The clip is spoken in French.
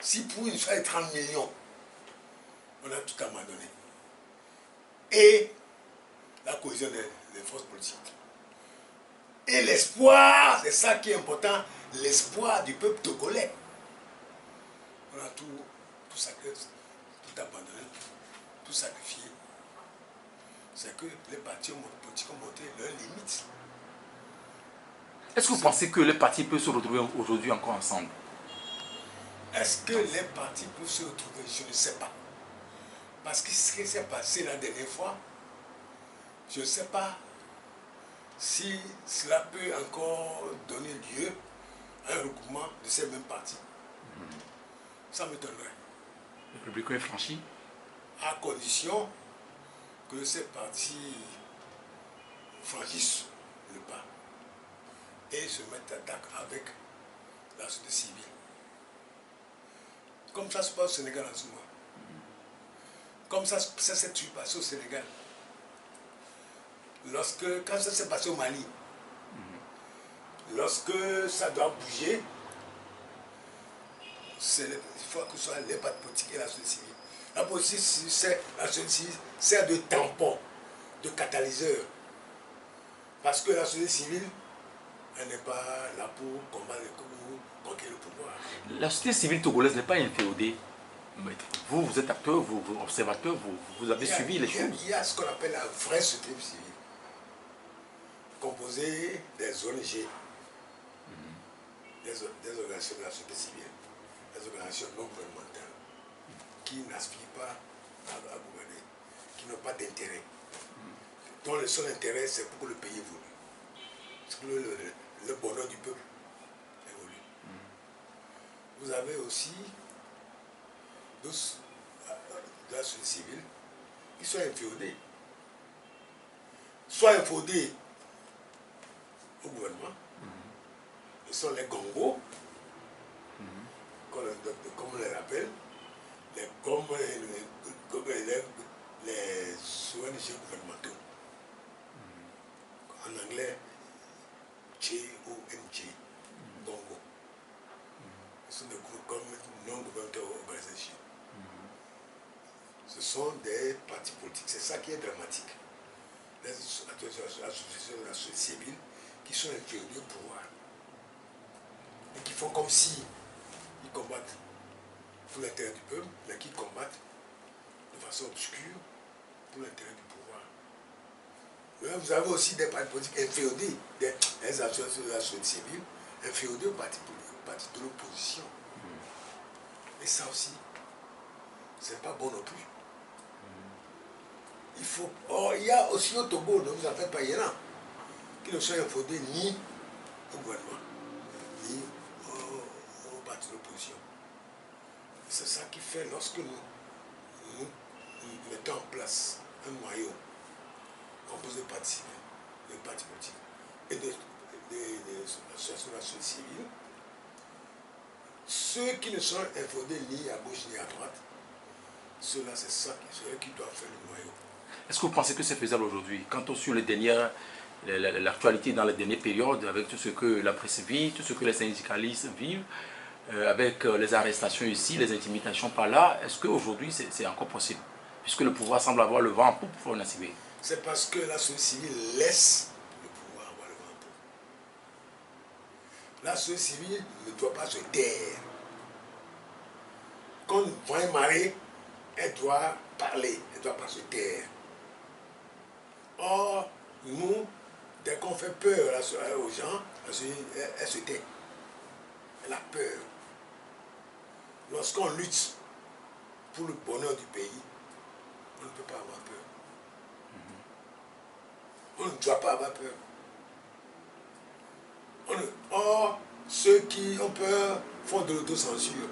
Si pour une histoire de 30 millions, on a tout abandonné. Et la cohésion des forces politiques. Et l'espoir, c'est ça qui est important, l'espoir du peuple togolais. On a tout sacrifié, tout abandonné, tout sacrifié. C'est que les partis politiques ont montré leurs limites. Est-ce que vous pensez que les partis peuvent se retrouver aujourd'hui encore ensemble? Est-ce que les partis peuvent se retrouver? Je ne sais pas. Parce que ce qui s'est passé la dernière fois, je ne sais pas si cela peut encore donner lieu à un regroupement de ces mêmes partis. Ça m'étonnerait. Le Rubicon est franchi? À condition que ces partis franchissent le pas et se mettent à attaque avec la société civile. Comme ça se passe au Sénégal en ce moment. Comme ça s'est passé au Sénégal. Quand ça s'est passé au Mali, lorsque ça doit bouger, il faut que ce soit les partis politiques et la société civile. La société civile sert de tampon, de catalyseur. Parce que la société civile, elle n'est pas là pour combattre conquérir le pouvoir. La société civile togolaise n'est pas inféodée. Vous, vous êtes acteur, vous observateur, vous avez suivi les choses. Il y a ce qu'on appelle la vraie société civile, composée des ONG, des organisations de la société civile, des organisations non gouvernementales, qui n'aspirent pas à gouverner, qui n'ont pas d'intérêt, dont le seul intérêt c'est pour que le pays évolue, c'est que le bonheur du peuple évolue. Vous avez aussi de la société civile qui sont inféodés, soit inféodés au gouvernement, ce sont les gongos, comme on les appelle, les ONG gouvernementaux. En anglais, G-O-N-G, Gongo. Ce sont des groupes comme non-gouvernemental organisations. Ce sont des partis politiques. C'est ça qui est dramatique. Les associations de la société civile qui sont inféodées au pouvoir. Et qui font comme si ils combattent pour l'intérêt du peuple, mais qui combattent de façon obscure pour l'intérêt du pouvoir. Mais vous avez aussi des partis politiques inféodés, des associations de la société civile, inféodés aux partis de l'opposition. Et ça aussi, c'est pas bon non plus. Il y a aussi au Togo, ne vous en faites pas, il y en a qui ne sont inféodés ni au gouvernement, ni au parti de l'opposition. C'est ça qui fait, lorsque nous mettons en place un noyau composé de partis politiques et des associations de la société civile, ceux qui ne sont inféodés ni à gauche ni à droite, ceux-là, c'est eux qui doivent faire le noyau. Est-ce que vous pensez que c'est faisable aujourd'hui? Quand on suit l'actualité dans les dernières périodes, avec tout ce que la presse vit, tout ce que les syndicalistes vivent, avec les arrestations ici, les intimidations par là, est-ce qu'aujourd'hui c'est encore possible? Puisque le pouvoir semble avoir le vent en poupe pour Nassibé. C'est parce que la société civile laisse le pouvoir avoir le vent en poupe. La société civile ne doit pas se taire. Quand une vraie marée, elle doit parler, elle ne doit pas se taire. Or, nous, dès qu'on fait peur aux gens, elle se tait. Elle a peur. Lorsqu'on lutte pour le bonheur du pays, on ne peut pas avoir peur. On ne doit pas avoir peur. Or, ceux qui ont peur font de l'autocensure.